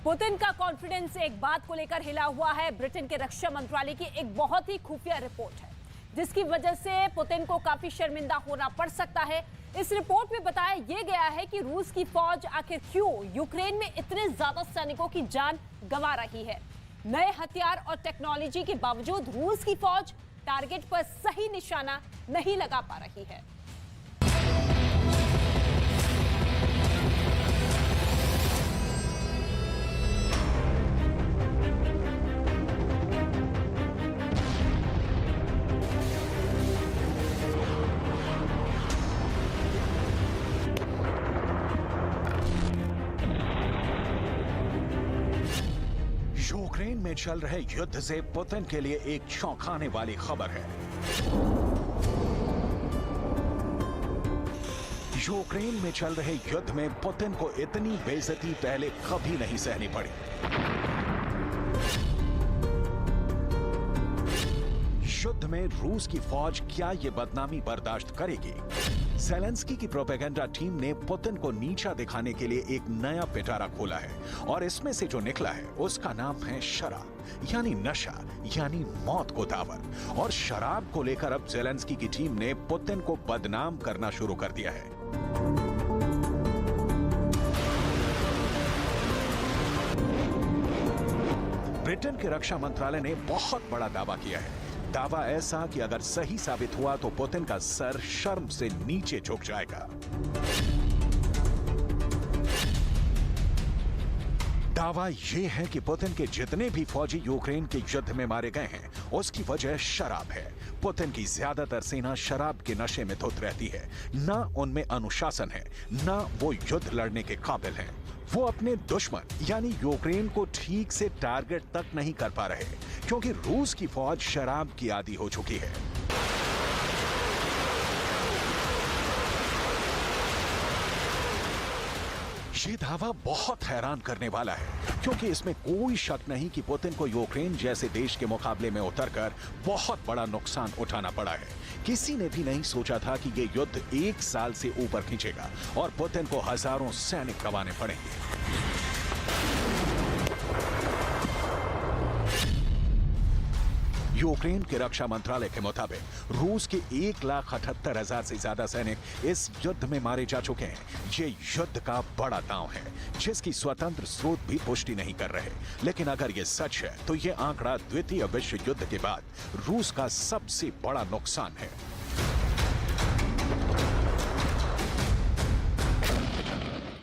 Putin का confidence एक बात को लेकर हिला हुआ है। ब्रिटेन के रक्षा मंत्रालय की एक बहुत ही खुफिया रिपोर्ट है जिसकी वजह से पुतिन को काफी शर्मिंदा होना पड़ सकता है। इस रिपोर्ट में बताया यह गया है कि रूस की फौज आखिर क्यों यूक्रेन में इतने ज्यादा सैनिकों की जान गंवा रही है। नए हथियार और टेक्नोलॉजी के बावजूद रूस की फौज टारगेट पर सही निशाना नहीं लगा पा रही है। यूक्रेन में चल रहे युद्ध से पुतिन के लिए एक चौंकाने वाली खबर है। यूक्रेन में चल रहे युद्ध में पुतिन को इतनी बेइज्जती पहले कभी नहीं सहनी पड़ी। युद्ध में रूस की फौज क्या ये बदनामी बर्दाश्त करेगी? ज़ेलेंस्की की प्रोपेगेंडा टीम ने पुतिन को नीचा दिखाने के लिए एक नया पिटारा खोला है और इसमें से जो निकला है उसका नाम है शराब यानी नशा यानी मौत को दावत। और शराब को लेकर अब ज़ेलेंस्की की टीम ने पुतिन को बदनाम करना शुरू कर दिया है। ब्रिटेन के रक्षा मंत्रालय ने बहुत बड़ा दावा किया है। दावा ऐसा कि अगर सही साबित हुआ तो पुतिन का सर शर्म से नीचे झुक जाएगा। दावा यह है कि पुतिन के जितने भी फौजी यूक्रेन के युद्ध में मारे गए हैं उसकी वजह शराब है। पुतिन की ज्यादातर सेना शराब के नशे में धुत रहती है। ना उनमें अनुशासन है, ना वो युद्ध लड़ने के काबिल हैं। वो अपने दुश्मन यानी यूक्रेन को ठीक से टारगेट तक नहीं कर पा रहे क्योंकि रूस की फौज शराब की आदी हो चुकी है। ये दावा बहुत हैरान करने वाला है क्योंकि इसमें कोई शक नहीं कि पुतिन को यूक्रेन जैसे देश के मुकाबले में उतरकर बहुत बड़ा नुकसान उठाना पड़ा है। किसी ने भी नहीं सोचा था कि ये युद्ध 1 साल से ऊपर खींचेगा और पुतिन को हजारों सैनिक गंवाने पड़ेंगे। यूक्रेन के रक्षा मंत्रालय के मुताबिक रूस के 1,78,000 से ज्यादा सैनिक इस युद्ध में मारे जा चुके हैं। ये युद्ध का बड़ा दांव है जिसकी स्वतंत्र स्रोत भी पुष्टि नहीं कर रहे। लेकिन अगर ये सच है तो ये आंकड़ा द्वितीय विश्व युद्ध के बाद रूस का सबसे बड़ा नुकसान है।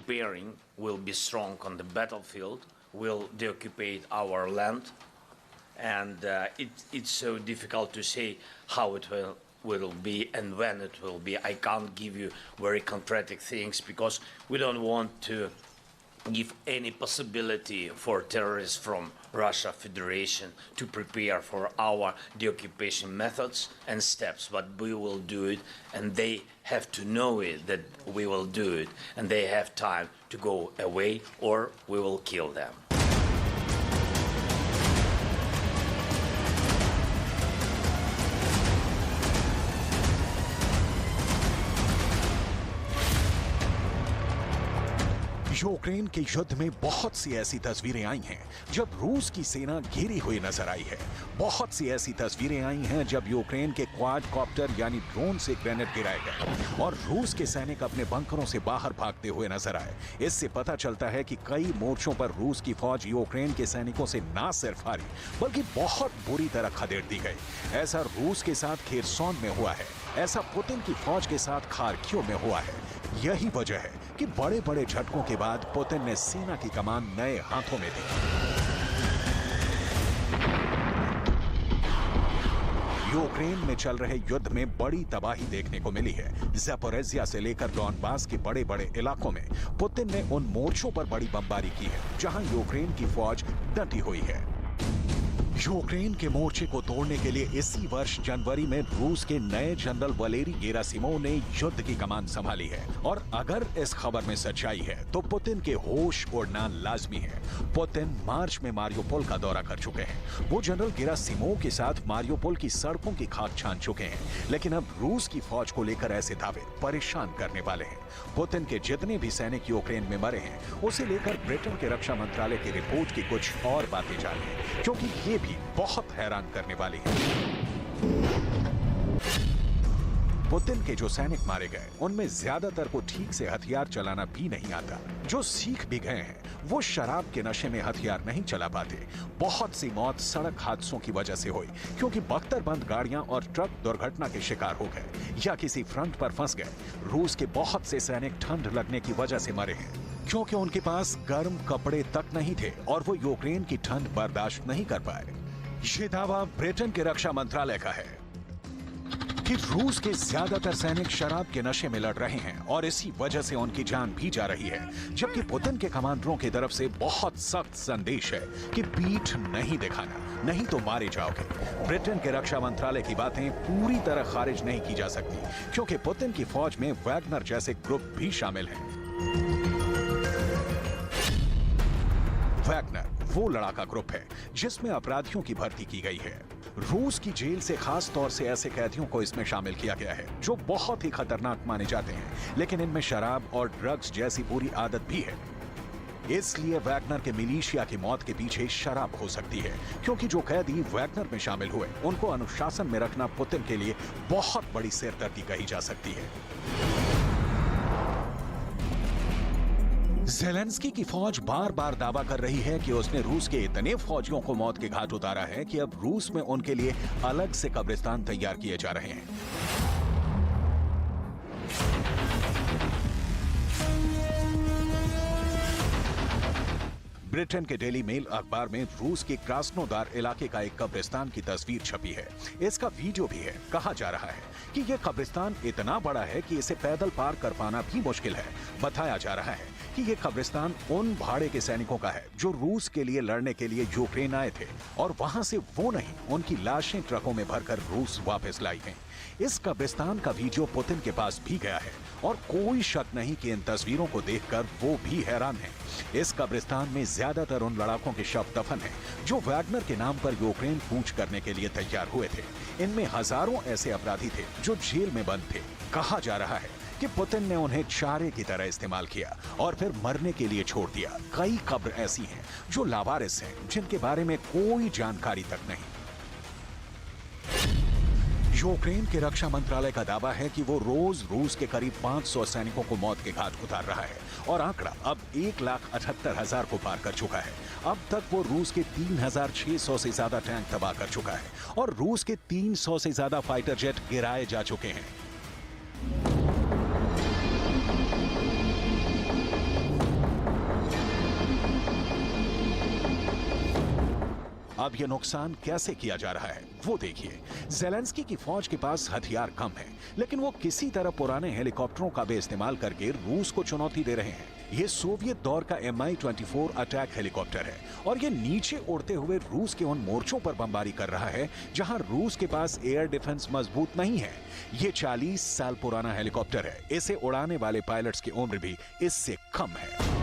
Bearing will be strong on the battlefield, will deoccupy our land. And it's so difficult to say how it will be and when it will be. I can't give you very concrete things because we don't want to give any possibility for terrorists from Russia Federation to prepare for our deoccupation methods and steps. But we will do it, and they have to know it that we will do it, and they have time to go away or we will kill them. Ukraine के युद्ध में बहुत सी ऐसी तस्वीरें आई हैं जब रूस की सेना घिरी हुई नजर आई है। बहुत सी ऐसी तस्वीरें आई हैं जब यूक्रेन के क्वाडकॉप्टर यानी ड्रोन से ग्रेनेड गिराए गए और रूस के सैनिक अपने बंकरों से बाहर भागते हुए नजर आए। इससे पता चलता है कि कई मोर्चों पर रूस की फौज यूक्रेन के सैनिकों से ना सिर्फ हारी बल्कि बहुत बुरी तरह खदेड़ दी गई। ऐसा रूस के साथ खेरसौन में हुआ है, ऐसा पुतिन की फौज के साथ खार्किव में हुआ है। यही वजह है कि बड़े बड़े झटकों के बाद पुतिन ने सेना की कमान नए हाथों में दी। यूक्रेन में चल रहे युद्ध में बड़ी तबाही देखने को मिली है। ज़ैपोरिज़िया से लेकर डॉनबास के बड़े बड़े इलाकों में पुतिन ने उन मोर्चों पर बड़ी बमबारी की है जहां यूक्रेन की फौज डटी हुई है। यूक्रेन के मोर्चे को तोड़ने के लिए इसी वर्ष जनवरी में रूस के नए जनरल वलेरी गेरासिमोव ने युद्ध की कमान संभाली है। और अगर इस खबर में सच्चाई है तो पुतिन के होश उड़ना लाजमी है। पुतिन मार्च में मारियोपोल का दौरा कर चुके हैं। वो जनरल गेरासिमोव के साथ मारियोपोल की सड़कों की खाक छान चुके हैं। लेकिन अब रूस की फौज को लेकर ऐसे दावे परेशान करने वाले हैं। पुतिन के जितने भी सैनिक यूक्रेन में मरे हैं उसे लेकर ब्रिटेन के रक्षा मंत्रालय की रिपोर्ट की कुछ और बातें जानिए, क्योंकि ये भी बहुत हैरान करने वाली है। पुतिन के जो सैनिक मारे गए उनमें ज्यादातर को ठीक से हथियार चलाना भी नहीं आता। जो सीख भी गए हैं वो शराब के नशे में हथियार नहीं चला पाते। बहुत सी मौत सड़क हादसों की वजह से हुई, क्योंकि बख्तरबंद गाड़ियां और ट्रक दुर्घटना के शिकार हो गए या किसी फ्रंट पर फंस गए। रूस के बहुत से सैनिक ठंड लगने की वजह से मरे हैं, क्योंकि उनके पास गर्म कपड़े तक नहीं थे और वो यूक्रेन की ठंड बर्दाश्त नहीं कर पाए। ये दावा ब्रिटेन के रक्षा मंत्रालय का है कि रूस के ज्यादातर सैनिक शराब के नशे में लड़ रहे हैं और इसी वजह से उनकी जान भी जा रही है। जबकि पुतिन के कमांडरों की तरफ से बहुत सख्त संदेश है कि पीठ नहीं दिखाना, नहीं तो मारे जाओगे। ब्रिटेन के रक्षा मंत्रालय की बातें पूरी तरह खारिज नहीं की जा सकती, क्योंकि पुतिन की फौज में वैगनर जैसे ग्रुप भी शामिल हैं। वैगनर वो लड़ाका ग्रुप है जिसमें अपराधियों की भर्ती की गई है। रूस की जेल से खास तौर से ऐसे कैदियों को इसमें शामिल किया गया है जो बहुत ही खतरनाक माने जाते हैं, लेकिन इनमें शराब और ड्रग्स जैसी बुरी आदत भी है। इसलिए वैगनर के मिलिशिया की मौत के पीछे शराब हो सकती है, क्योंकि जो कैदी वैगनर में शामिल हुए उनको अनुशासन में रखना पुतिन के लिए बहुत बड़ी सिरदर्दी कही जा सकती है। ज़ेलेंस्की की फौज बार बार दावा कर रही है कि उसने रूस के इतने फौजियों को मौत के घाट उतारा है कि अब रूस में उनके लिए अलग से कब्रिस्तान तैयार किए जा रहे हैं। ब्रिटेन के डेली मेल अखबार में रूस के क्रास्नोदार इलाके का एक कब्रिस्तान की तस्वीर छपी है। इसका वीडियो भी है। कहा जा रहा है कि यह कब्रिस्तान इतना बड़ा है कि इसे पैदल पार कर पाना भी मुश्किल है। बताया जा रहा है कि यह कब्रिस्तान उन भाड़े के सैनिकों का है जो रूस के लिए लड़ने के लिए यूक्रेन आए थे और वहां से वो नहीं, उनकी लाशें ट्रकों में भरकर रूस वापस लाई हैं। इस कब्रिस्तान का वीडियो पुतिन के पास भी गया है और कोई शक नहीं कि इन तस्वीरों को देखकर वो भी हैरान हैं। इस कब्रिस्तान में ज्यादातर उन लड़ाकों के शव दफन हैं जो वैगनर के नाम पर यूक्रेन कूच करने के लिए तैयार हुए थे। इनमें हजारों ऐसे अपराधी थे जो जेल में बंद थे। कहा जा रहा है कि पुतिन ने उन्हें चारे की तरह इस्तेमाल किया और फिर मरने के लिए छोड़ दिया। कई कब्र ऐसी हैं जो लावारिस हैं, जिनके बारे में कोई जानकारी तक नहीं। यूक्रेन के रक्षा मंत्रालय का दावा है कि वो रोज रूस के करीब 500 सैनिकों को मौत के घाट उतार रहा है और आंकड़ा अब 1,78,000 को पार कर चुका है। अब तक वो रूस के 3,600 से ज्यादा टैंक तबाह कर चुका है और रूस के 300 से ज्यादा फाइटर जेट गिराए जा चुके हैं। अब यह नुकसान कैसे किया जा रहा है वो देखिए। ज़ेलेंस्की की फौज के पास हथियार कम है, लेकिन वो किसी तरह पुराने हेलीकॉप्टरों का भी इस्तेमाल करके रूस को चुनौती दे रहे हैं। ये सोवियत दौर का Mi-24 अटैक हेलीकॉप्टर है और ये नीचे उड़ते हुए रूस के उन मोर्चों पर बमबारी कर रहा है जहां रूस के पास एयर डिफेंस मजबूत नहीं है। ये 40 साल पुराना हेलीकॉप्टर है। इसे उड़ाने वाले पायलट्स की उम्र भी इससे कम है।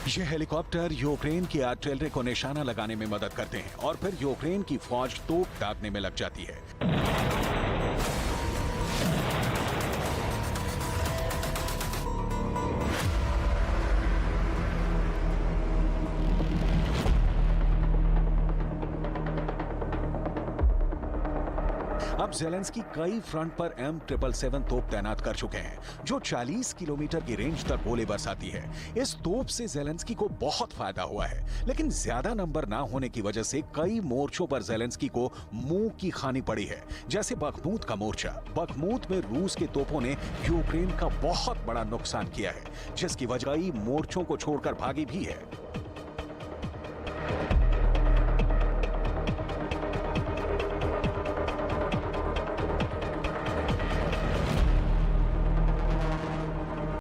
ये हेलीकॉप्टर यूक्रेन की आर्टिलरी को निशाना लगाने में मदद करते हैं और फिर यूक्रेन की फौज तोप दागने में लग जाती है। अब ज़ेलेंस्की कई फ्रंट पर M777 तोप तैनात कर चुके हैं जो 40 किलोमीटर की रेंज तक गोले बरसाती है। इस तोप से ज़ेलेंस्की को बहुत फायदा हुआ है, लेकिन ज्यादा नंबर ना होने की वजह से कई मोर्चों पर ज़ेलेंस्की को मुंह की खानी पड़ी है, जैसे बखमूत का मोर्चा। बखमूत में रूस के तोपों ने यूक्रेन का बहुत बड़ा नुकसान किया है, जिसकी वजह कई मोर्चों को छोड़कर भागी भी है।